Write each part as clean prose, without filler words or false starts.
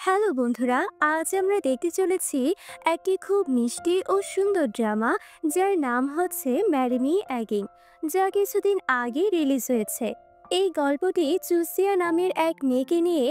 Hello বন্ধুরা, আজ আমরা দেখতে চলেছি একটি খুব মিষ্টি ও সুন্দর ড্রামা যার নাম হচ্ছে ম্যারি মি অ্যাগেইন, যা কিছুদিন আগে রিলিজ হয়েছে। এই গল্পটি চুসিয়া নামের এক মেয়েকে নিয়ে,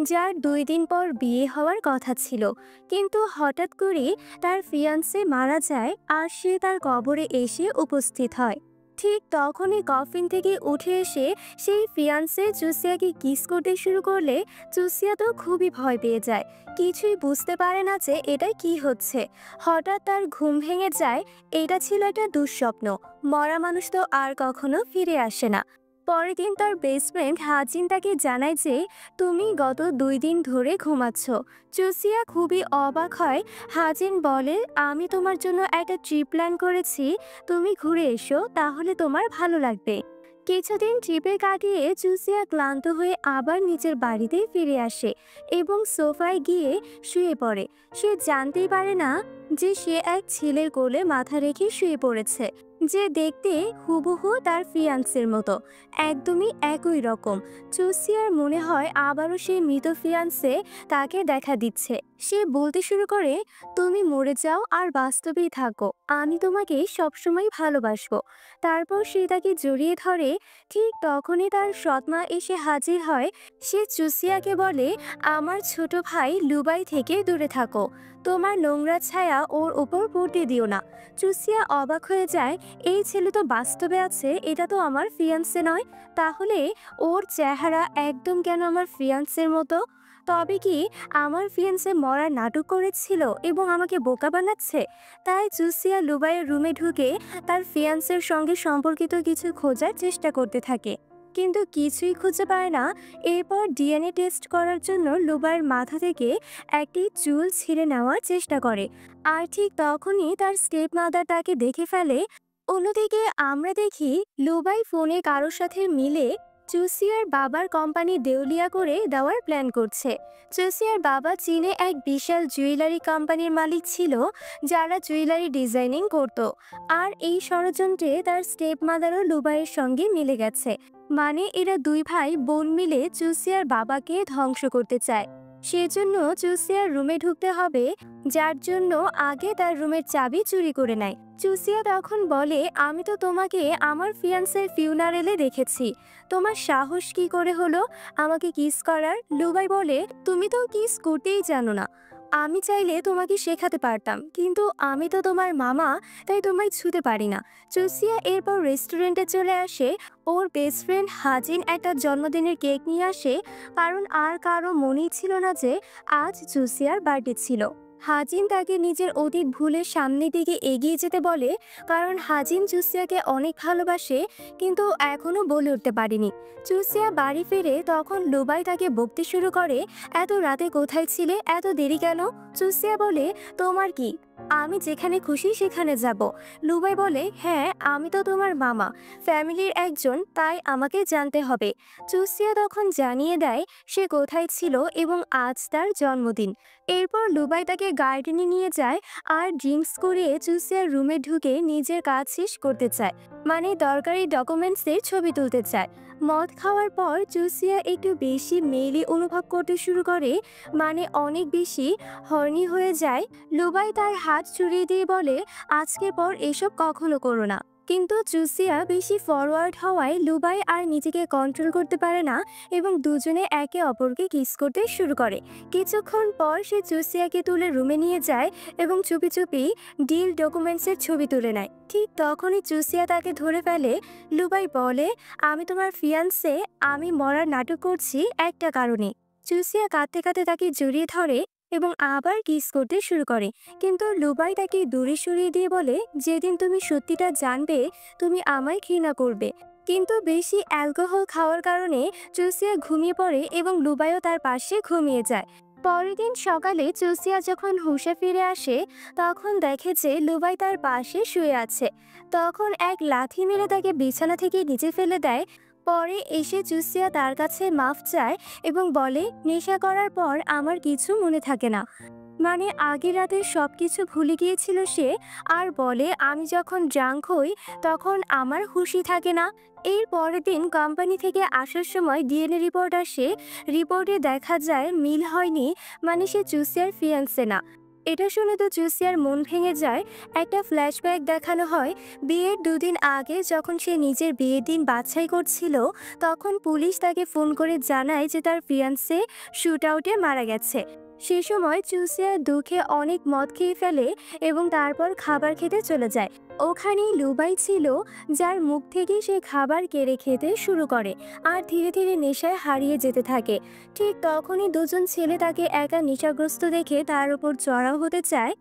যার 2 দিন পর বিয়ে হওয়ার কথা ছিল, কিন্তু হঠাৎ করে তার ফিয়ান্সে মারা যায় আর সে তার কবরে এসে উপস্থিত হয়। ঠিক তখনই কফিন থেকে উঠে এসে সেই ফিয়ান্সে চুসিয়াকে কিস করতে শুরু করলে চুসিয়া তো খুবই ভয় পেয়ে যায়। কিছুই বুঝতে পারে না যে এটা কি হচ্ছে। হঠাৎ তার ঘুম ভেঙে যায়। এটা ছিল একটা দুঃস্বপ্ন। মরা মানুষ তো আর কখনো ফিরে আসে না। পরের দিন তার বেস্ট ফ্রেন্ড হাজিন তাকে জানায় যে তুমি গত 2 দিন ধরে ঘুমাচ্ছ। চুসিয়া খুবই অবাক হয়। হাজিন বলে, আমি তোমার জন্য একটা ট্রিপ প্ল্যান করেছি, তুমি ঘুরে এসো, তাহলে তোমার ভালো লাগবে। কিছুদিন ট্রিপে কাটিয়ে চুসিয়া ক্লান্ত হয়ে আবার নিজের বাড়িতে ফিরে আসে এবং সোফায় গিয়ে শুয়ে পড়ে। সে জানতেই পারে না যে সে এক ছেলের কোলে মাথা রেখে শুয়ে পড়েছে, যে দেখতে হুবহু তার ফিয়ান্সের মতো, একদমই একই রকম। চুসিয়ার মনে হয় আবারও সেই মৃত ফিয়ান্সে তাকে দেখা দিচ্ছে। সে বলতে শুরু করে, তুমি মরে যাও আর বাস্তবেই থাকো, আমি তোমাকে সবসময় ভালোবাসবো। তারপর সে তাকে জড়িয়ে ধরে। ঠিক তখনই তার সৎমা এসে হাজির হয়। সে চুসিয়াকে বলে, আমার ছোট ভাই লুবাই থেকে দূরে থাকো, তোমার নোংরা ছায়া ওর ওপর পড়তে দিও না। চুসিয়া অবাক হয়ে যায়, এই ছেলে তো বাস্তবে আছে, এটা তো আমার ফিয়ান্সে নয়, তাহলে ওর চেহারা একদম কেন আমার ফিয়ান্সের মতো? তবে কি আমার ফিয়ান্সে মরার নাটক করেছিল এবং আমাকে বোকা বানাচ্ছে? তাই চুসিয়া লুবাইয়ের রুমে ঢুকে তার ফিয়ান্সের সঙ্গে সম্পর্কিত কিছু খোঁজার চেষ্টা করতে থাকে, কিন্তু কিছুই খুঁজে পায় না। এরপর ডিএনএ টেস্ট করার জন্য লুবাইয়ের মাথা থেকে একটি চুল ছিঁড়ে নেওয়ার চেষ্টা করে। আর ঠিক তখনই তার স্টেপ মাদার তাকে দেখে ফেলে। অন্যদিকে আমরা দেখি লুবাই ফোনে কারোর সাথে মিলে চুসিয়ার বাবার কোম্পানি দেউলিয়া করে দেওয়ার প্ল্যান করছে। চুসিয়ার বাবা চীনে এক বিশাল জুয়েলারি কোম্পানির মালিক ছিল, যারা জুয়েলারি ডিজাইনিং করত। আর এই ষড়যন্ত্রে তার স্টেপ মাদারও লুবাইয়ের সঙ্গে মিলে গেছে। মানে এরা দুই ভাই বোন মিলে চুসিয়ার বাবাকে ধ্বংস করতে চায়। সেজন্য চুসিয়ার রুমে ঢুকতে হবে, যার জন্য আগে তার রুমের চাবি চুরি করে নেয়। চুসিয়া তখন বলে, আমি তো তোমাকে আমার ফিয়ান্সের ফিউনারেলে দেখেছি, তোমার সাহস কি করে হলো আমাকে কিস করার? লুবাই বলে, তুমি তো কিস করতেই জানো না, আমি চাইলে তোমাকে শেখাতে পারতাম, কিন্তু আমি তো তোমার মামা, তাই তোমায় ছুতে পারি না। চুসিয়া এরপর রেস্টুরেন্টে চলে আসে। ওর বেস্ট ফ্রেন্ড হাজিন একটা জন্মদিনের কেক নিয়ে আসে, কারণ আর কারো মনেই ছিল না যে আজ চুসিয়ার বার্থডে ছিল। হাজিন তাকে নিজের অতীত ভুলে সামনের দিকে এগিয়ে যেতে বলে, কারণ হাজিন চুসিয়াকে অনেক ভালোবাসে, কিন্তু এখনো বলে উঠতে পারেনি। চুসিয়া বাড়ি ফিরে তখন লুবাই তাকে বকতে শুরু করে, এত রাতে কোথায় ছিলে, এত দেরি কেন? চুসিয়া বলে, তোমার কি, আমি যেখানে খুশি সেখানে যাব। লুবাই বলে, হ্যাঁ আমি তো তোমার মামা, ফ্যামিলির একজন, তাই আমাকে জানতে হবে। চুসিয়া তখন জানিয়ে দেয় সে কোথায় ছিল এবং আজ তার জন্মদিন। এরপর লুবাই তাকে গার্ডেনে নিয়ে যায় আর ড্রিঙ্কস করিয়ে চুসিয়ার রুমে ঢুকে নিজের কাজ শেষ করতে চায়, মানে দরকারি ডকুমেন্টসের ছবি তুলতে চায়। মদ খাওয়ার পর চুসিয়া একটু বেশি মেইলি অনুভব করতে শুরু করে, মানে অনেক বেশি হর্নি হয়ে যায়। লুবাই তার হাত ছুড়িয়ে দিয়ে বলে, আজকের পর এসব কখনো করো না। কিন্তু চুসিয়া বেশি ফরওয়ার্ড হওয়ায় লুবাই আর নিজেকে কন্ট্রোল করতে পারে না এবং দুজনে একে অপরকে কিস করতে শুরু করে। কিছুক্ষণ পর সে চুসিয়াকে তুলে রুমে নিয়ে যায় এবং চুপি চুপি ডিল ডকুমেন্টসের ছবি তুলে নেয়। ঠিক তখনই চুসিয়া তাকে ধরে ফেলে। লুবাই বলে, আমি তোমার ফিয়ান্সে, আমি মরার নাটক করছি একটা কারণে। চুসিয়া কাঁদতে কাঁদতে তাকে জড়িয়ে ধরে এবং আবার কিস করতে শুরু করে, কিন্তু লুবাই তাকে দূরে সরিয়ে দিয়ে বলে, যেদিন তুমি সত্যিটা জানবে তুমি আমায় ঘৃণা করবে। কিন্তু বেশি অ্যালকোহল খাওয়ার কারণে চুসিয়া ঘুমিয়ে পড়ে এবং লুবাইও তার পাশে ঘুমিয়ে যায়। পরের দিন সকালে চুসিয়া যখন হুঁশে ফিরে আসে, তখন দেখে যে লুবাই তার পাশে শুয়ে আছে। তখন এক লাথি মেরে তাকে বিছানা থেকে নিচে ফেলে দেয়। পরে এসে চুসিয়া তার কাছে মাফ চায় এবং বলে, নেশা করার পর আমার কিছু মনে থাকে না। মানে আগের রাতে সবকিছু ভুলে গিয়েছিল সে। আর বলে আমি যখন ড্রাঙ্ক হই তখন আমার হুঁশই থাকে না। এর পরের দিন কোম্পানি থেকে আসার সময় ডিএনএ রিপোর্ট আসে। রিপোর্টে দেখা যায় মিল হয়নি, মানে সে জুসিয়ার ফিয়ান্সে না। এটা শুনে তো জুসিয়ার মন ভেঙে যায়। একটা ফ্ল্যাশব্যাক দেখানো হয় বিয়ের দুদিন আগে, যখন সে নিজের বিয়ের দিন বাছাই করছিল তখন পুলিশ তাকে ফোন করে জানায় যে তার ফিয়ান্সে শুট আউটে মারা গেছে। সে সময় জুসিয়ার দুঃখে অনেক মদ খেয়ে ফেলে এবং তারপর খাবার খেতে চলে যায়। ওখানেই লুবাই ছিল, যার মুখ থেকে সে খাবার কেড়ে খেতে শুরু করে আর ধীরে ধীরে নেশায় হারিয়ে যেতে থাকে। ঠিক তখনই দুজন ছেলে তাকে একা নেশাগ্রস্ত দেখে তার উপর চড়াও হতে চায়,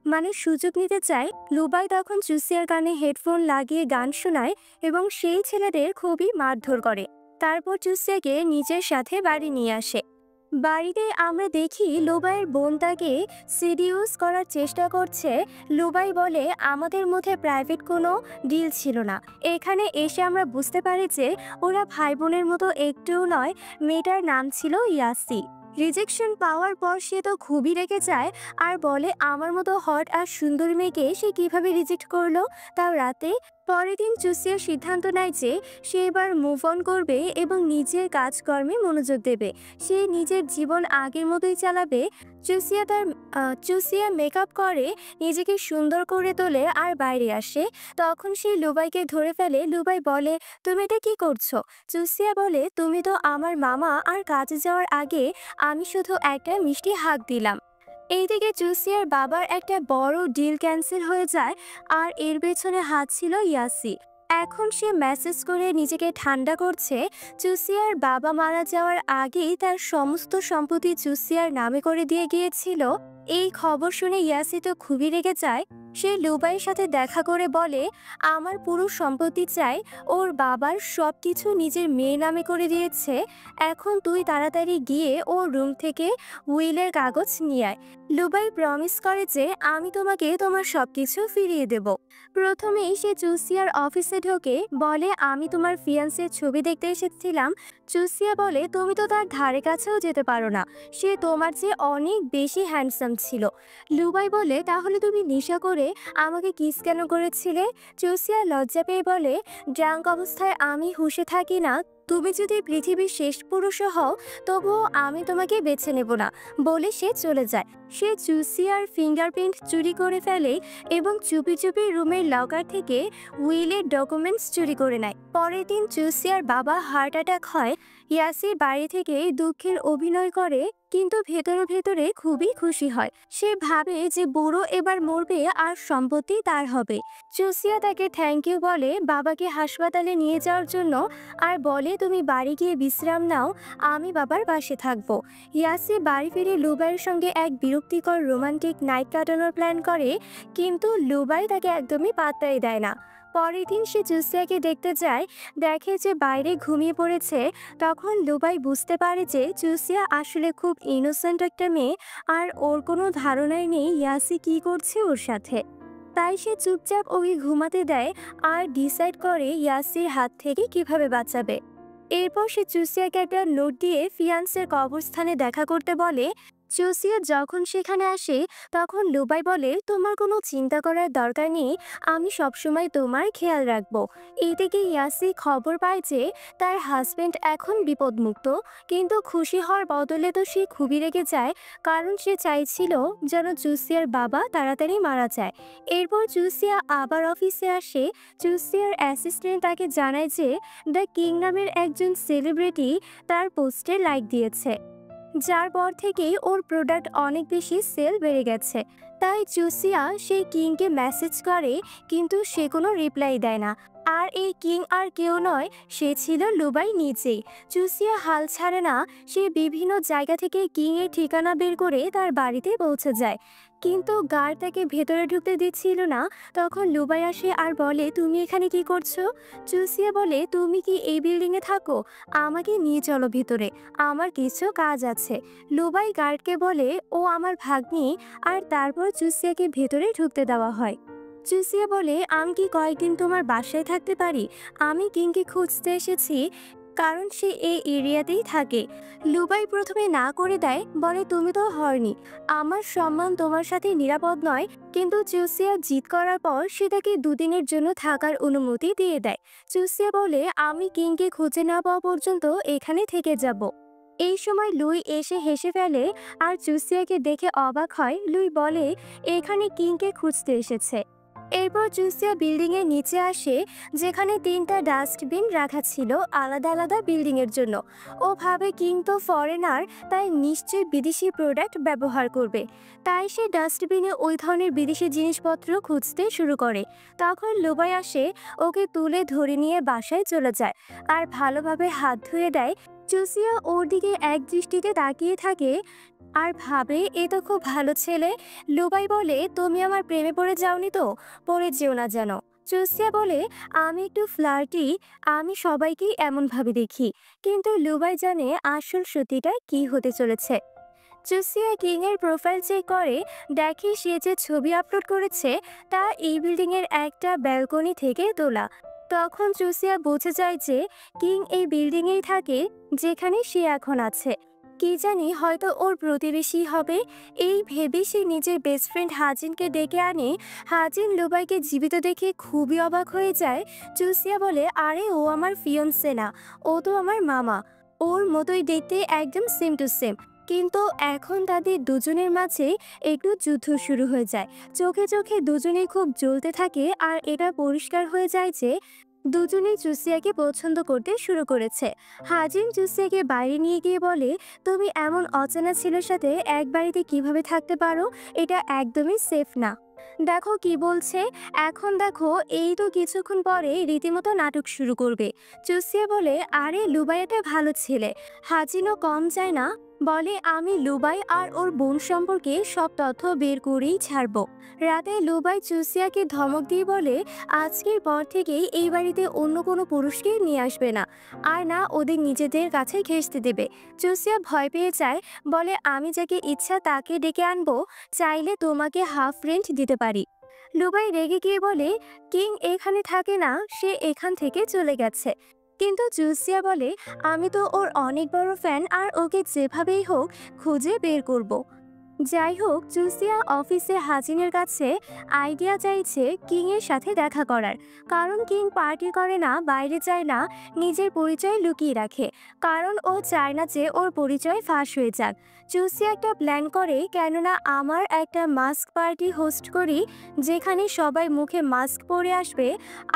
মানে সুযোগ নিতে চায়। লুবাই তখন জুসিয়ার কানে হেডফোন লাগিয়ে গান শোনায় এবং সেই ছেলেদের খুবই মারধর করে। তারপর জুসিয়াকে নিজের সাথে বাড়ি নিয়ে আসে। বাড়িতে আমরা দেখি লুবাইয়ের বোন তাকে সিডিউস করার চেষ্টা করছে। লুবাই বলে আমাদের মধ্যে প্রাইভেট কোনো ডিল ছিল না। এখানে এসে আমরা বুঝতে পারি যে ওরা ভাই বোনের মতো একটুও নয়। মেয়েটার নাম ছিল ইয়াসি। রিজেকশন পাওয়ার পর সে তো খুবই রেগে যায় আর বলে আমার মতো হট আর সুন্দর মেয়েকে সে কিভাবে রিজেক্ট করলো, তাও রাতে। পরের দিন জুসিয়া সিদ্ধান্ত নেয় যে সে এবার মুভ অন করবে এবং নিজের কাজকর্মে মনোযোগ দেবে। সে নিজের জীবন আগের মতোই চালাবে। জুসিয়া মেকআপ করে, নিজেকে সুন্দর করে তোলে আর বাইরে আসে। তখন সে লুবাইকে ধরে ফেলে। লুবাই বলে তুমি এটা কি করছো? জুসিয়া বলে তুমি তো আমার মামা, আর কাজে যাওয়ার আগে আমি শুধু একটা মিষ্টি হাত দিলাম। এইদিকে জুসিয়ার বাবার একটা বড় ডিল ক্যান্সেল হয়ে যায় আর এর পেছনে হাত ছিল ইয়াসি। এখন সে মেসেজ করে নিজেকে ঠান্ডা করছে। জুসিয়ার বাবা মারা যাওয়ার আগেই তার সমস্ত সম্পত্তি জুসিয়ার নামে করে দিয়ে গিয়েছিল। এই খবর শুনে ইয়াসি তো খুবই রেগে যায়। সে লুবাইয়ের সাথে দেখা করে বলে আমার পুরো সম্পত্তি চাই। ওর বাবার সব কিছু নিজের মেয়ের নামে করে দিয়েছে। এখন তুই তাড়াতাড়ি গিয়ে ওর রুম থেকে উইলের কাগজ নিয়ে আয়। লুবাই প্রমিস করে যে আমি তোমাকে তোমার সবকিছু ফিরিয়ে দেব। প্রথমেই সে জুসিয়ার অফিসে ঢোকে, বলে আমি তোমার ফিয়ান্সের ছবি দেখতে এসেছিলাম। জুসিয়া বলে তুমি তো তার ধারে কাছেও যেতে পারো না, সে তোমার চেয়ে অনেক বেশি হ্যান্ডসাম ছিল। লুবাই বলে তাহলে তুমি নেশা করে আমাকে কিস কেন করেছিলে? জুসিয়া লজ্জা পেয়ে বলে ড্রাঙ্ক অবস্থায় আমি হুঁশে থাকি না। তুমি যদি পৃথিবীর শেষ পুরুষও হও তবুও আমি তোমাকে বেছে নেব না, বলে সে চলে যায়। সে জুসিয়ার ফিঙ্গারপ্রিন্ট চুরি করে ফেলে এবং চুপি চুপি রুমের লকার থেকে উইলের ডকুমেন্টস চুরি করে নেয়। পরের দিন জুসিয়ার বাবা হার্ট অ্যাটাক হয়। ইয়াসির বাড়ি থেকে দুঃখের অভিনয় করে, কিন্তু ভেতরে ভেতরে খুবই খুশি হয়। সে ভাবে যে বুড়ো এবার মরবে আর সম্পত্তি তার হবে। জুসিয়া তাকে থ্যাংক ইউ বলে বাবাকে হাসপাতালে নিয়ে যাওয়ার জন্য, আর বলে তুমি বাড়ি গিয়ে বিশ্রাম নাও, আমি বাবার পাশে থাকবো। ইয়াসি বাড়ি ফিরে লুবাইয়ের সঙ্গে এক বিরক্তিকর রোমান্টিক নাইট কাটানোর প্ল্যান করে, কিন্তু লুবাই তাকে একদমই পাত্তাই দেয় না। পরের দিন সে জুসিয়াকে দেখতে যায়, দেখে যে বাইরে ঘুমিয়ে পড়েছে। তখন লুবাই বুঝতে পারে যে জুসিয়া আসলে খুব ইনোসেন্ট একটা মেয়ে আর ওর কোনো ধারণাই নেই ইয়াসি কি করছে ওর সাথে। তাই সে চুপচাপ ওকে ঘুমাতে দেয় আর ডিসাইড করে ইয়াসির হাত থেকে কিভাবে বাঁচাবে। এরপর সে জুসিয়াকে একটা নোট দিয়ে ফিয়ান্সের কবরস্থানে দেখা করতে বলে। জুসিয়া যখন সেখানে আসে তখন লুবাই বলে তোমার কোনো চিন্তা করার দরকার নেই, আমি সবসময় তোমার খেয়াল রাখবো। এই থেকে ইয়াসি খবর পায় যে তার হাজবেন্ড এখন বিপদমুক্ত, কিন্তু খুশি হওয়ার বদলে তো সে খুবই রেগে যায়, কারণ সে চাইছিল যেন জুসিয়ার বাবা তাড়াতাড়ি মারা যায়। এরপর জুসিয়া আবার অফিসে আসে। জুসিয়ার অ্যাসিস্ট্যান্ট তাকে জানায় যে দ্য কিং নামের একজন সেলিব্রিটি তার পোস্টে লাইক দিয়েছে, যার পর থেকেই ওর প্রোডাক্ট অনেক বেশি সেল বেড়ে গেছে। তাই জুসিয়া সেই কিংকে মেসেজ করে, কিন্তু সে কোনো রিপ্লাই দেয় না। আর এই কিং আর কেউ নয়, সে ছিল লুবাই নিজেই। জুসিয়া হাল ছাড়ে না, সে বিভিন্ন জায়গা থেকে কিংয়ের ঠিকানা বের করে তার বাড়িতে পৌঁছে যায়, কিন্তু গার্ড তাকে ভেতরে ঢুকতে দিচ্ছিল না। তখন লুবাই আসে আর বলে তুমি এখানে কি করছো? জুসিয়া বলে তুমি কি এই বিল্ডিংয়ে থাকো? আমাকে নিয়ে চলো ভিতরে, আমার কিছু কাজ আছে। লুবাই গার্ডকে বলে ও আমার ভাগ্নি, আর তারপর জুসিয়াকে ভেতরে ঢুকতে দেওয়া হয়। জুসিয়া বলে আমি কি কয়েকদিন তোমার বাসায় থাকতে পারি? আমি কিংকে খুঁজতে এসেছি। কারণ সে এই এরিয়াতেই থাকে। লুবাই প্রথমে না করে দেয়, বলে তুমি তো হর্নি, আমার সম্মান তোমার সাথে নিরাপদ নয়। কিন্তু চুসিয়া জিদ করার পর সে তাকে দুদিনের জন্য থাকার অনুমতি দিয়ে দেয়। চুসিয়া বলে আমি কিংকে খুঁজে না পাওয়া পর্যন্ত এখানে থেকে যাব। এই সময় লুই এসে হেসে ফেলে আর চুসিয়াকে দেখে অবাক হয়। লুই বলে এখানে কিংকে খুঁজতে এসেছে। এরপর চুসিয়া বিল্ডিং এর নিচে আসে, যেখানে 3টা ডাস্টবিন রাখা ছিল আলাদা আলাদা বিল্ডিং এর জন্য। ও ভাবে কিং তো ফরেনার, তাই নিশ্চয়ই বিদেশি প্রোডাক্ট ব্যবহার করবে। তাই সে ডাস্টবিনে ওই ধরনের বিদেশি জিনিসপত্র খুঁজতে শুরু করে। তখন লুবাই আসে, ওকে তুলে ধরে নিয়ে বাসায় চলে যায় আর ভালোভাবে হাত ধুয়ে দেয়। চুসিয়া ওর দিকে এক দৃষ্টিতে তাকিয়ে থাকে আর ভাবে এ তো খুব ভালো ছেলে। লুবাই বলে তুমি আমার প্রেমে পড়ে যাওনি তো? পড়ে যেও না যেন। চুসিয়া বলে আমি একটু ফ্লার্টি, আমি সবাইকেই এমনভাবে দেখি। কিন্তু লুবাই জানে আসল সত্যিটা কি হতে চলেছে। চুসিয়া কিং এর প্রোফাইল চেক করে, দেখে সে যে ছবি আপলোড করেছে তা এই বিল্ডিং এর একটা ব্যালকনি থেকে তোলা। তখন চুসিয়া বুঝে যায় যে কিং এই বিল্ডিং এই থাকে যেখানে সে এখন আছে। কি জানি হয়তো ওর প্রতিবেশী হবে। এই ভেবে সে নিজের বেস্ট ফ্রেন্ড হাজিনকে ডেকে আনে। হাজিন লুবাইকে জীবিত দেখে খুবই অবাক হয়ে যায়। চুসিয়া বলে আরে ও আমার ফিয়ন্সে না, ও তো আমার মামা। ওর মতোই দেখতে, একদম সেম টু সেম। কিন্তু এখন তাদের দুজনের মাঝে একটু যুদ্ধ শুরু হয়ে যায়। চোখে চোখে দুজনেই খুব জ্বলতে থাকে আর এটা পরিষ্কার হয়ে যায় যে দুজনেই চুসিয়াকে পছন্দ করতে শুরু করেছে। হাজিন চুসিয়াকে বাইরে নিয়ে গিয়ে বলে তুমি এমন অচেনা ছেলের সাথে এক বাড়িতে কিভাবে থাকতে পারো? এটা একদমই সেফ না। দেখো কি বলছে। এখন দেখো এই তো কিছুক্ষণ পরে রীতিমতো নাটক শুরু করবে। চুসিয়া বলে আরে লুবাইয়াটা ভালো ছেলে। হাজিনও কম চায় না, বলে আমি লুবাই আর ওর বোন সম্পর্কে সব তথ্য বের করেই ছাড়বো। রাতে লুবাই চুসিয়াকে ধমক দিয়ে বলে আজকের পর থেকেই এই বাড়িতে অন্য কোনো পুরুষকে নিয়ে আসবে না, আর না ওদের নিজেদের কাছে ঘেঁষতে দেবে। চুসিয়া ভয় পেয়ে যায়, বলে আমি যাকে ইচ্ছা তাকে ডেকে আনবো, চাইলে তোমাকে হাফ রেন্ট দিতে পারি। লুবাই রেগে গিয়ে বলে কিং এখানে থাকে না, সে এখান থেকে চলে গেছে। কিন্তু চুসিয়া বলে আমি তো ওর অনেক বড় ফ্যান আর ওকে যেভাবেই হোক খুঁজে বের করব। যাই হোক, চুসিয়া অফিসে হাজিনের কাছে আইডিয়া চাইছে কিং এর সাথে দেখা করার। কারণ কিং পার্টি করে না, বাইরে যায় না, নিজের পরিচয় লুকিয়ে রাখে। কারণ ও চায় না যে ওর পরিচয় ফাঁস হয়ে যাক। চুসিয়া একটা প্ল্যান করে, কেননা আমার একটা মাস্ক পার্টি হোস্ট করি, যেখানে সবাই মুখে মাস্ক পরে আসবে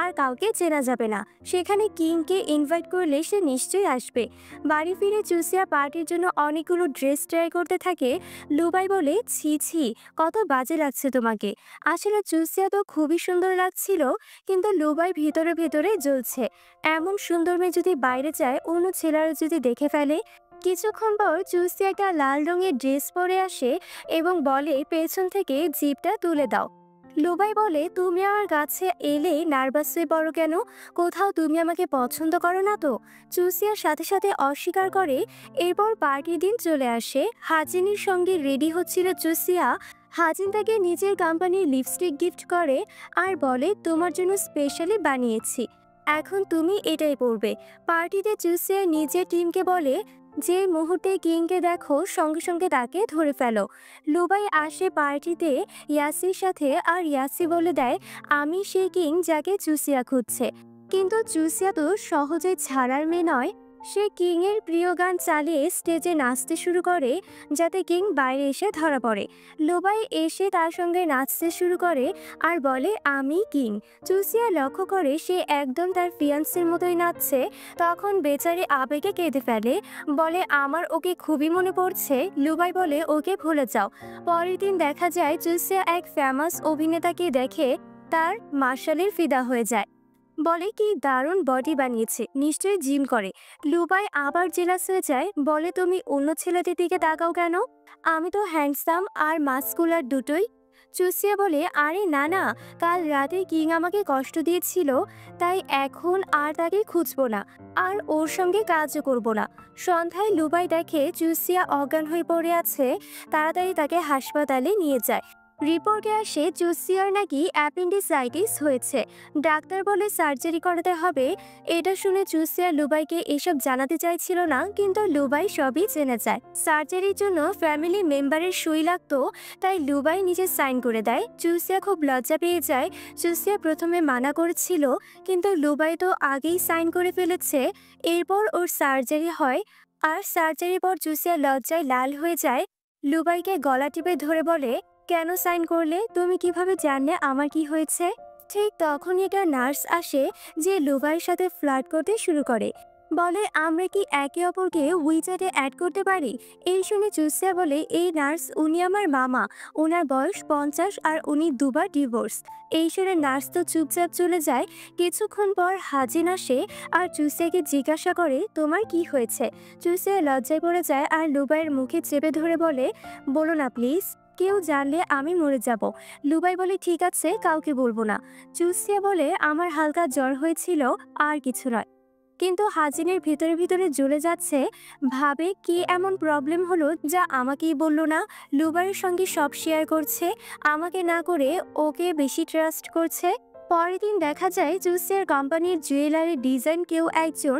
আর কাউকে চেনা যাবে না। সেখানে কিংকে ইনভাইট করলে সে নিশ্চয়ই আসবে। বাড়ি ফিরে চুসিয়া পার্টির জন্য অনেকগুলো ড্রেস ট্রাই করতে থাকে। লুবাই বলে ছি ছি, কত বাজে লাগছে তোমাকে। আসলে চুসিয়া তো খুবই সুন্দর লাগছিল, কিন্তু লুবাই ভিতরে ভেতরে জ্বলছে। এমন সুন্দর মেয়ে যদি বাইরে যায়, অন্য ছেলেরা যদি দেখে ফেলে। কিছুক্ষণ পর চুসিয়া একটা লাল রঙের ড্রেস পরে আসে এবং বলে পেছন থেকে জিপটা তুলে দাও। লুবাই বলে তুমি আমার কাছে এলে নার্ভাস হয়ে পড়ো কেন? কোথাও তুমি আমাকে পছন্দ করো না তো? চুসিয়ার সাথে সাথে অস্বীকার করে। এরপর পার্টির দিন চলে আসে। হাজিনের সঙ্গে রেডি হচ্ছিল চুসিয়া। হাজিন তাকে নিজের কোম্পানির লিপস্টিক গিফট করে আর বলে তোমার জন্য স্পেশালি বানিয়েছি, এখন তুমি এটাই পরবে। পার্টিতে চুসিয়া নিজের টিমকে বলে যে মুহূর্তে কিংকে দেখো সঙ্গে সঙ্গে তাকে ধরে ফেলো। লুবাই আসে পার্টিতে ইয়াসির সাথে আর ইয়াসি বলে দেয় আমি সেই কিং যাকে চুসিয়া খুঁজছে। কিন্তু চুসিয়া তো সহজে ছাড়ার মেয়ে নয়। সে কিং এর প্রিয় গান চালিয়ে স্টেজে নাচতে শুরু করে, যাতে কিং বাইরে এসে ধরা পড়ে। লুবাই এসে তার সঙ্গে নাচতে শুরু করে আর বলে আমি কিং। চুসিয়া লক্ষ্য করে সে একদম তার ফিয়ান্সের মতোই নাচছে। তখন বেচারি আবেগে কেঁদে ফেলে, বলে আমার ওকে খুবই মনে পড়ছে। লুবাই বলে ওকে ভুলে যাও। পরের দিন দেখা যায় চুসিয়া এক ফেমাস অভিনেতাকে দেখে তার মার্শালের ফিদা হয়ে যায়। বলে কি দারুণ বডি বানিয়েছে, নিশ্চয়ই জিম করে। লুবাই আবার জেলাস হয়ে যায়, বলে তুমি অন্য ছেলেদের দিকে তাকাও কেন? আমি তো হ্যান্ডসাম আর মাস্কুলার দুটোই। চুসিয়া বলে আরে না না, কাল রাতে কিং আমাকে কষ্ট দিয়েছিল, তাই এখন আর তাকে খুঁজবো না, আর ওর সঙ্গে কাজও করব না। সন্ধ্যায় লুবাই দেখে চুসিয়া অজ্ঞান হয়ে পড়ে আছে। তাড়াতাড়ি তাকে হাসপাতালে নিয়ে যায়। রিপোর্টে আসে জুসিয়ার নাকি অ্যাপেন্ডিসাইটিস হয়েছে। ডাক্তার বলে সার্জারি করাতে হবে। এটা শুনে জুসিয়া লুবাইকে এসব জানাতে চাইছিল না, কিন্তু লুবাই সবই জেনে যায়। সার্জারির জন্য ফ্যামিলি মেম্বারের সই লাগতো, তাই লুবাই নিজে সাইন করে দেয়। জুসিয়া খুব লজ্জা পেয়ে যায়। জুসিয়া প্রথমে মানা করেছিল, কিন্তু লুবাই তো আগেই সাইন করে ফেলেছে। এরপর ওর সার্জারি হয়, আর সার্জারির পর জুসিয়া লজ্জায় লাল হয়ে যায়। লুবাইকে গলা টিপে ধরে বলে, কেন সাইন করলে? তুমি কিভাবে জানলে আমার কি হয়েছে? ঠিক তখনই একটা নার্স আসে, যে লুবাইয়ের সাথে ফ্লার্ট করতে শুরু করে। বলে, আমরা কি একে অপরকে উইচ্যাটে অ্যাড করতে পারি? এই শুনে জুসিয়া বলে, এই নার্স উনি আমার মামা, ওনার বয়স 50 আর উনি দুবার ডিভোর্স। এই শুনে নার্স তো চুপচাপ চলে যায়। কিছুক্ষণ পর হাজিন আসে আর জুসিয়াকে জিজ্ঞাসা করে, তোমার কি হয়েছে? জুসিয়া লজ্জায় পড়ে যায় আর লুবাইয়ের মুখে চেপে ধরে বলে, বলো না প্লিজ, কেউ জানলে আমি মরে যাব। লুবাই বলে, ঠিক আছে, কাউকে বলবো না। জুসিয়া বলে, আমার হালকা জ্বর হয়েছিল, আর কিছু নয়। কিন্তু হাজিনের ভিতরে ভিতরে জ্বলে যাচ্ছে। ভাবে কি এমন প্রবলেম হলো যা আমাকেই বলল না। লুবাইয়ের সঙ্গে সব শেয়ার করছে, আমাকে না করে ওকে বেশি ট্রাস্ট করছে। পরের দিন দেখা যায় জুসিয়ার কোম্পানির জুয়েলারি ডিজাইন কেউ একজন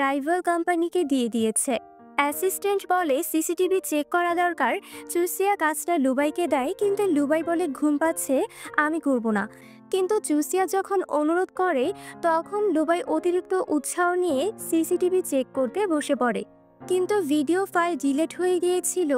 রাইভাল কোম্পানিকে দিয়ে দিয়েছে। অ্যাসিস্ট্যান্ট বলে সিসিটিভি চেক করা দরকার। জুসিয়া কাজটা লুবাইকে দেয়, কিন্তু লুবাই বলে ঘুম পাচ্ছে, আমি করব না। কিন্তু জুসিয়া যখন অনুরোধ করে, তখন লুবাই অতিরিক্ত উৎসাহ নিয়ে সিসিটিভি চেক করতে বসে পড়ে। কিন্তু ভিডিও ফাইল ডিলিট হয়ে গিয়েছিল,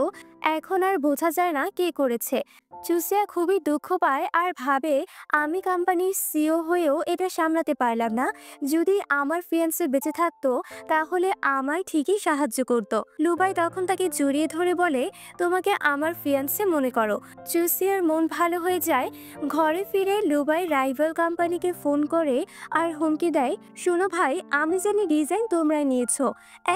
এখন আর বোঝা যায় না কে করেছে। জুসিয়া খুবই দুঃখ পায় আর ভাবে, আমি কোম্পানির সিও হয়েও এটা সামলাতে পারলাম না। যদি আমার ফিয়ান্সে বেঁচে থাকতো, তাহলে আমায় ঠিকই সাহায্য করত। লুবাই তখন তাকে জড়িয়ে ধরে বলে, তোমাকে আমার ফিয়ান্সে মনে করো। জুসিয়ার মন ভালো হয়ে যায়। ঘরে ফিরে লুবাই রাইভাল কোম্পানিকে ফোন করে আর হুমকি দেয়, শোনো ভাই, আমি জানি ডিজাইন তোমরা নিয়েছো,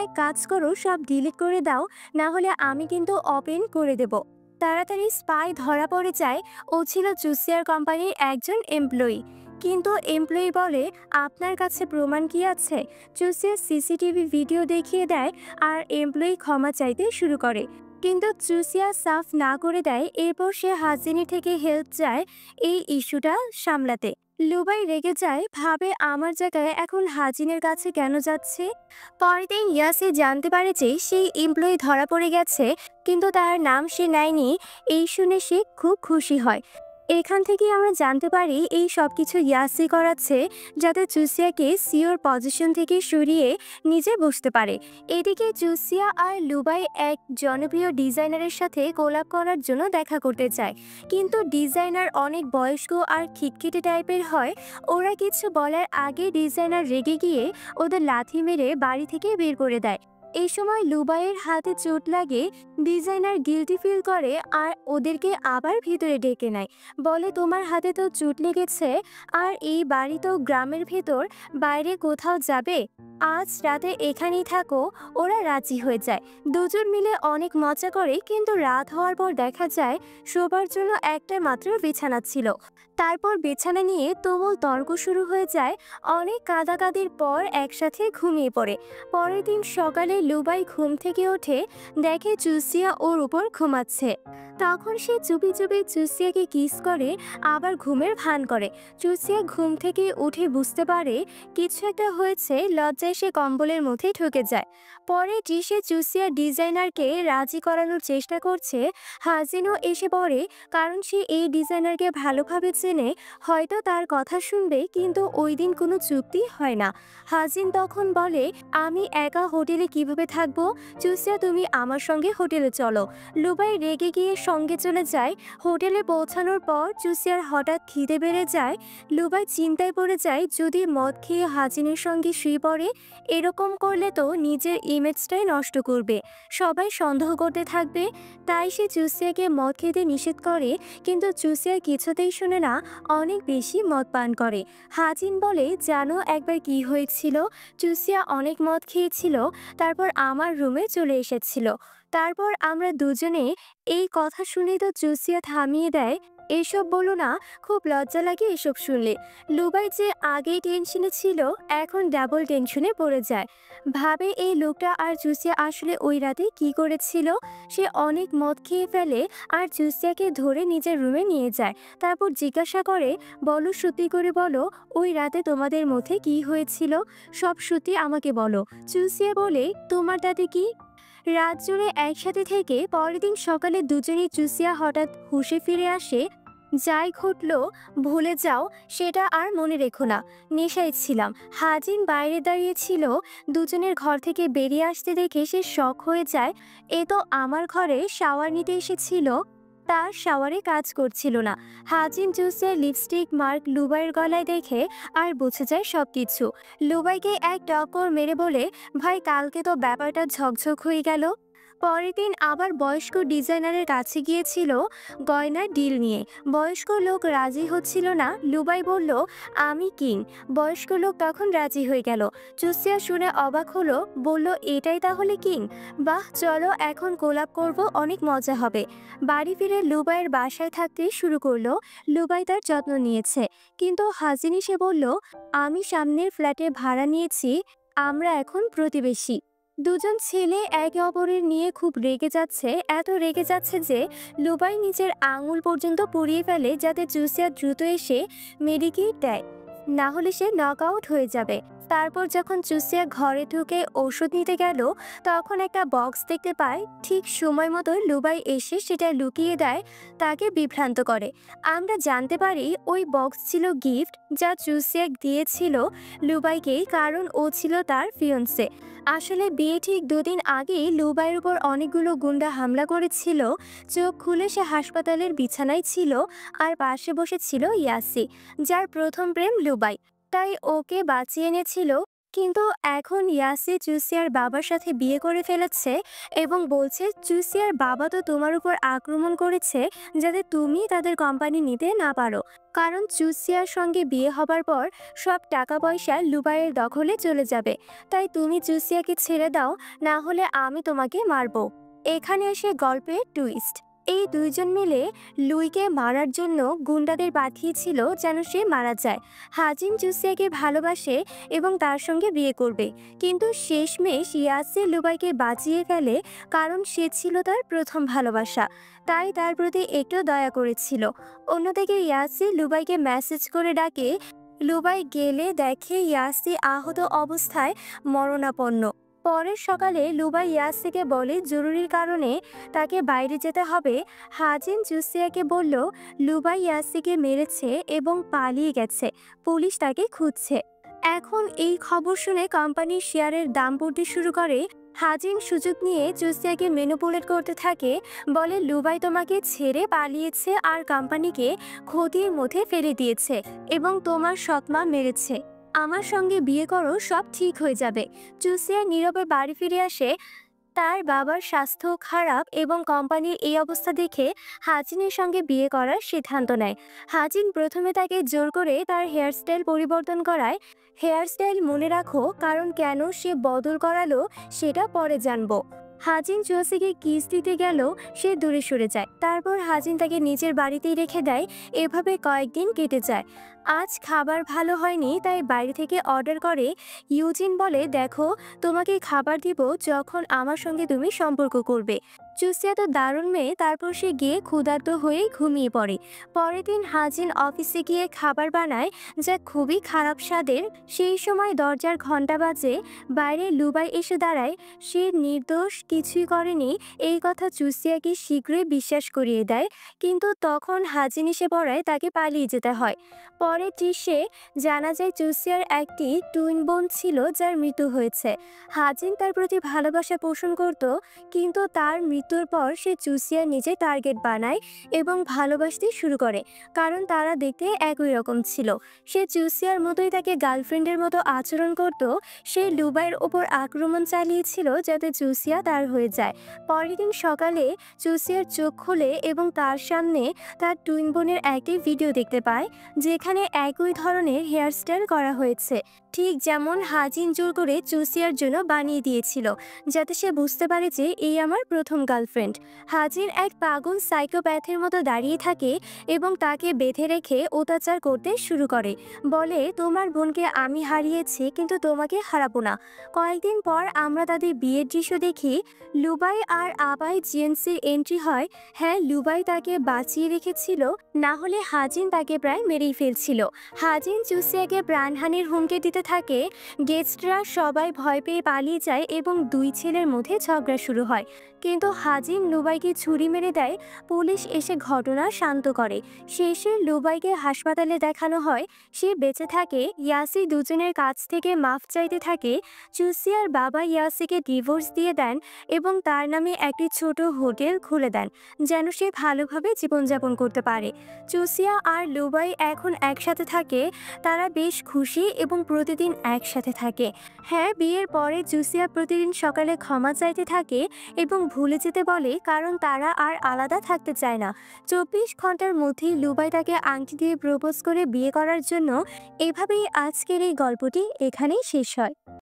এক কাজ করো, সব ডিলিট করে দাও, না হলে আমি কিন্তু ওপেন করে দেব। তাড়াতাড়ি স্পাই ধরা পড়ে যায়। ও ছিল জুসিয়ার কোম্পানির একজন এমপ্লয়ি। কিন্তু এমপ্লয়ি বলে, আপনার কাছে প্রমাণ কি আছে? জুসিয়ার সিসিটিভি ভিডিও দেখিয়ে দেয় আর এমপ্লয়ি ক্ষমা চাইতে শুরু করে। কিন্তু জুসিয়া সাফ না করে দেয়। এরপর সে হাজিনি থেকে হেল্প চায় এই ইস্যুটা সামলাতে। লুবাই রেগে যায়, ভাবে আমার জায়গায় এখন হাজিনের কাছে কেন যাচ্ছে। পরের দিন ইয়াসি জানতে পারে যে সেই এমপ্লয়ি ধরা পড়ে গেছে, কিন্তু তার নাম সে নেয়নি। এই শুনে সে খুব খুশি হয়। এখান থেকে আমরা জানতে পারি এই সব কিছু ইয়াসি করাচ্ছে, যাতে জুসিয়াকে সিওর পজিশন থেকে সরিয়ে নিজে বসতে পারে। এদিকে জুসিয়া আর লুবাই এক জনপ্রিয় ডিজাইনারের সাথে কোলাব করার জন্য দেখা করতে চায়, কিন্তু ডিজাইনার অনেক বয়স্ক আর খিটখিটে টাইপের হয়। ওরা কিছু বলার আগে ডিজাইনার রেগে গিয়ে ওদের লাথি মেরে বাড়ি থেকে বের করে দেয়। এই সময় লুবাইয়ের হাতে চোট লাগে। ডিজাইনার গিল্টি ফিল করে আর ওদেরকে আবার ভিতরে ডেকে নেয়। বলে, তোমার হাতে তো চোট লেগেছে, আর এই বাড়ি তো গ্রামের ভেতর, বাইরে কোথাও যাবে? আজ রাতে এখানেই থাকো। ওরা রাজি হয়ে যায়। দুজন মিলে অনেক মজা করে, কিন্তু রাত হওয়ার পর দেখা যায় শোবার জন্য একটা মাত্র বিছানা ছিল। তারপর বিছানা নিয়ে তুমুল তর্ক শুরু হয়ে যায়। অনেক কাঁদাকাদির পর একসাথে ঘুমিয়ে পড়ে। পরের দিন সকালে লুবাই ঘুম থেকে ওঠে, দেখে জুসিয়া ওর উপর ঘুমাচ্ছে। তখন সে চুপি চুপি জুসিয়াকে কিস করে, আবার ঘুমের ভান করে। জুসিয়া ঘুম থেকে উঠে বুঝতে পারে কিছু একটা হয়েছে। লজ্জায় সে কম্বলের মধ্যে ঢুকে যায়। পরে সে জুসিয়া ডিজাইনারকে রাজি করানোর চেষ্টা করছে। হাজিনও এসে পড়ে, কারণ সে এই ডিজাইনারকে ভালোভাবে চেনে। হয়তো তার কথা শুনবে, কিন্তু ওই দিন কোনো চুক্তি হয় না। হাজিন তখন বলে, আমি একা হোটেলে কিভাবে থাকবো? জুসিয়া, তুমি আমার সঙ্গে হোটেলে চলো। লুবাই রেগে গিয়ে সঙ্গে চলে যায়। হোটেলে পৌঁছানোর পর জুসিয়ার হঠাৎ খিদে বেড়ে যায়। লুবাই চিন্তায় পড়ে যায়, যদি মদ খেয়ে হাজিনের সঙ্গে শুয়ে পড়ে, এরকম করলে তো নিজের ইমেজটাই নষ্ট করবে, সবাই সন্দেহ করতে থাকবে। তাই সে জুসিয়াকে মদ খেতে নিষেধ করে, কিন্তু জুসিয়া কিছুতেই শুনে না, অনেক বেশি মদ পান করে। হাজিন বলে, জানো একবার কি হয়েছিল? জুসিয়া অনেক মদ খেয়েছিল, তারপর আমার রুমে চলে এসেছিল। তারপর আমরা দুজনে। এই কথা শুনে তো জুসিয়া থামিয়ে দেয়। এসব বলো না, খুব লজ্জা লাগে এসব শুনলে। লুবাই যে আগেই টেনশনে ছিল, এখন ডাবল টেনশনে পড়ে যায়। ভাবে এই লোকটা আর জুসিয়া আসলে ওই রাতে কি করেছিল। সে অনেক মদ খেয়ে ফেলে আর জুসিয়াকে ধরে নিজের রুমে নিয়ে যায়। তারপর জিজ্ঞাসা করে, বলো, সত্যি করে বলো, ওই রাতে তোমাদের মধ্যে কি হয়েছিল? সব সত্যি আমাকে বলো। জুসিয়া বলে, তোমার তাতে কি? রাত জুড়ে একসাথে থেকে পরের দিন সকালে দুজনেই জুসিয়া হঠাৎ হুঁশে ফিরে আসে। যাই ঘটলো ভুলে যাও, সেটা আর মনে রেখো না। নেশায় ছিলাম। হাজিন বাইরে দাঁড়িয়েছিল। দুজনের ঘর থেকে বেরিয়ে আসতে দেখে সে শক হয়ে যায়। এ তো আমার ঘরে শাওয়ার নিতে এসেছিল, তার শাওয়ারে কাজ করছিল না। হাজিন জুসের লিপস্টিক মার্ক লুবাইয়ের গলায় দেখে আর বুঝে যায় সব কিছু। লুবাইকে এক টক্কর মেরে বলে, ভাই, কালকে তো ব্যাপারটা ঝকঝক হয়ে গেল। পরের দিন আবার বয়স্ক ডিজাইনারের কাছে গিয়েছিল গয়নার ডিল নিয়ে। বয়স্ক লোক রাজি হচ্ছিল না। লুবাই বলল, আমি কিং। বয়স্ক লোক তখন রাজি হয়ে গেল। জুসিয়া শুনে অবাক হলো, বলল, এটাই তাহলে কিং? বাহ, চলো এখন কোলাপ করব, অনেক মজা হবে। বাড়ি ফিরে লুবাইয়ের বাসায় থাকতে শুরু করলো। লুবাই তার যত্ন নিয়েছে, কিন্তু হাজিন এসে বলল, আমি সামনের ফ্ল্যাটে ভাড়া নিয়েছি, আমরা এখন প্রতিবেশী। দুজন ছেলে একে অপরের নিয়ে খুব রেগে যাচ্ছে, এত রেগে যাচ্ছে যে লুবাই নিজের আঙুল পর্যন্ত পুড়িয়ে ফেলে, যাতে জুসিয়া দ্রুত এসে মেডিকেট দেয়, না হলে সে নক আউট হয়ে যাবে। তারপর যখন জুসিয়া ঘরে ঢুকে ওষুধ নিতে গেল, তখন একটা বক্স দেখতে পায়। ঠিক সময় মতো লুবাই এসে সেটা লুকিয়ে দেয়, তাকে বিভ্রান্ত করে। আমরা জানতে পারি ওই বক্স ছিল গিফট, যা জুসিয়া দিয়েছিল লুবাইকে, কারণ ও ছিল তার ফিয়ন্সে। আসলে বিয়ে ঠিক দুদিন আগেই লুবাইয়ের উপর অনেকগুলো গুন্ডা হামলা করেছিল। চোখ খুলে সে হাসপাতালের বিছানায় ছিল, আর পাশে বসেছিল ইয়াসি, যার প্রথম প্রেম লুবাই, তাই ওকে বাঁচিয়ে এনেছিল। কিন্তু এখন ইয়াসি জুসিয়ার বাবার সাথে বিয়ে করে ফেলেছে এবং বলছে, জুসিয়ার বাবা তো তোমার উপর আক্রমণ করেছে যাতে তুমি তাদের কোম্পানি নিতে না পারো, কারণ জুসিয়ার সঙ্গে বিয়ে হবার পর সব টাকা পয়সা লুবাইয়ের দখলে চলে যাবে। তাই তুমি জুসিয়াকে ছেড়ে দাও, না হলে আমি তোমাকে মারবো। এখানে এসে গল্পের টুইস্ট। এই দুইজন মিলে লুইকে মারার জন্য গুন্ডাদের পাঠিয়েছিল যেন সে মারা যায়। হাজিন জুসিয়াকে ভালোবাসে এবং তার সঙ্গে বিয়ে করবে, কিন্তু শেষমেশ ইয়াসি লুবাইকে বাঁচিয়ে ফেলে, কারণ সে ছিল তার প্রথম ভালোবাসা, তাই তার প্রতি একটু দয়া করেছিল। অন্যদিকে ইয়াসি লুবাইকে মেসেজ করে ডাকে। লুবাই গেলে দেখে ইয়াসি আহত অবস্থায় মরণাপন্ন। পরের সকালে লুবাই ইয়াসিকে বলে জরুরি কারণে তাকে বাইরে যেতে হবে। হাজিন জুসিয়াকে বলল, লুবাই ইয়াসিকে মেরেছে এবং পালিয়ে গেছে, পুলিশ তাকে খুঁজছে। এখন এই খবর শুনে কোম্পানির শেয়ারের দাম পড়তে শুরু করে। হাজিন সুযোগ নিয়ে জুসিয়াকে ম্যানিপুলেট করতে থাকে, বলে, লুবাই তোমাকে ছেড়ে পালিয়েছে আর কোম্পানিকে ক্ষতির মধ্যে ফেলে দিয়েছে এবং তোমার সৎমা মেরেছে। আমার সঙ্গে বিয়ে করো, সব ঠিক হয়ে যাবে। জুসিয়া নীরবে বাড়ি ফিরে আসে। তার বাবার স্বাস্থ্য খারাপ এবং কোম্পানির এই অবস্থা দেখে হাজিনের সঙ্গে বিয়ে করার সিদ্ধান্ত নেয়। হাজিন প্রথমে তাকে জোর করে তার হেয়ারস্টাইল পরিবর্তন করায়। হেয়ারস্টাইল মনে রাখো, কারণ কেন সে বদল করালো সেটা পরে জানবো। হাজিন জুসিকে কিস দিতে গেল, সে দূরে সরে যায়। তারপর হাজিন তাকে নিজের বাড়িতেই রেখে দেয়। এভাবে কয়েকদিন কেটে যায়। আজ খাবার ভালো হয়নি, তাই বাইরে থেকে অর্ডার করে। ইউজিন বলে, দেখো, তোমাকে খাবার দিব যখন আমার সঙ্গে তুমি সম্পর্ক করবে। জুসিয়া তো দারুণ মেয়ে। তারপর সে গিয়ে ক্ষুধার্ত হয়ে ঘুমিয়ে পড়ে। পরের দিন হাজিন অফিসে গিয়ে খাবার বানায়, যা খুবই খারাপ স্বাদের। সেই সময় দরজার ঘন্টা বাজে। বাইরে লুবাই এসে দাঁড়ায়। সে নির্দোষ, কিছুই করেনি, এই কথা জুসিয়াকে শীঘ্রই বিশ্বাস করিয়ে দেয়। কিন্তু তখন হাজিন এসে পড়ায় তাকে পালিয়ে যেতে হয়। পরের দৃশ্যে জানা যায় জুসিয়ার একটি টুইন বোন ছিল, যার মৃত্যু হয়েছে। হাজিন তার প্রতি ভালোবাসা পোষণ করত, কিন্তু তার মৃত্যুর পর সে জুসিয়ার নিজে টার্গেট বানায় এবং ভালোবাসতে শুরু করে, কারণ তারা দেখতে একই রকম ছিল। সে জুসিয়ার মতোই তাকে গার্লফ্রেন্ডের মতো আচরণ করত। সে লুবাইয়ের ওপর আক্রমণ চালিয়েছিল যাতে জুসিয়া তার হয়ে যায়। পরের দিন সকালে জুসিয়ার চোখ খোলে এবং তার সামনে তার টুইন বোনের একটি ভিডিও দেখতে পায়, যেখানে একই ধরনের হেয়ারস্টাইল করা হয়েছে। ঠিক যেমন হাজিন জোর করে চুসিয়ার জন্য বানিয়ে দিয়েছিল, যাতে সে বুঝতে পারে যে এই আমার প্রথম গার্লফ্রেন্ড। হাজিন এক পাগল সাইকোপ্যাথের মতো দাঁড়িয়ে থাকে এবং তাকে বেঁধে রেখে অত্যাচার করতে শুরু করে। বলে, তোমার বোনকে আমি হারিয়েছি, কিন্তু তোমাকে হারাবো না। কয়েকদিন পর আমরা তাদের বিয়ের দৃশ্য দেখি। লুবাই আর আবাই জিএনসির এন্ট্রি হয়। হ্যাঁ, লুবাই তাকে বাঁচিয়ে রেখেছিল, না হলে হাজিন তাকে প্রায় মেরেই ফেলছিল। হাজিন চুসিয়াকে প্রাণহানির হুমকি দিতে থাকে। গেস্টরা সবাই ভয় পেয়ে পালিয়ে যায় এবং দুই ছেলের মধ্যে ঝগড়া শুরু হয়। কিন্তু হাজিন লুবাইকে ছুরি মেরে দেয়। পুলিশ এসে ঘটনা শান্ত করে। শেষে লুবাইকে হাসপাতালে দেখানো হয়। সে বেঁচে থাকে। ইয়াসি দুজনের কাছ থেকে মাফ চাইতে থাকে। চুসিয়ার বাবা ইয়াসিকে ডিভোর্স দিয়ে দেন এবং তার নামে একটি ছোট হোটেল খুলে দেন, যেন সে ভালোভাবে জীবনযাপন করতে পারে। চুসিয়া আর লুবাই এখন একসাথে থাকে। তারা বেশ খুশি এবং প্রতিদিন একসাথে থাকে। হ্যাঁ, বিয়ের পরে চুসিয়া প্রতিদিন সকালে ক্ষমা চাইতে থাকে এবং ভুলে যেতে বলে, কারণ তারা আর আলাদা থাকতে চায় না। 24 ঘন্টার মধ্যেই লুবাই তাকে আংটি দিয়ে প্রপোজ করে বিয়ে করার জন্য। এভাবেই আজকের এই গল্পটি এখানেই শেষ হয়।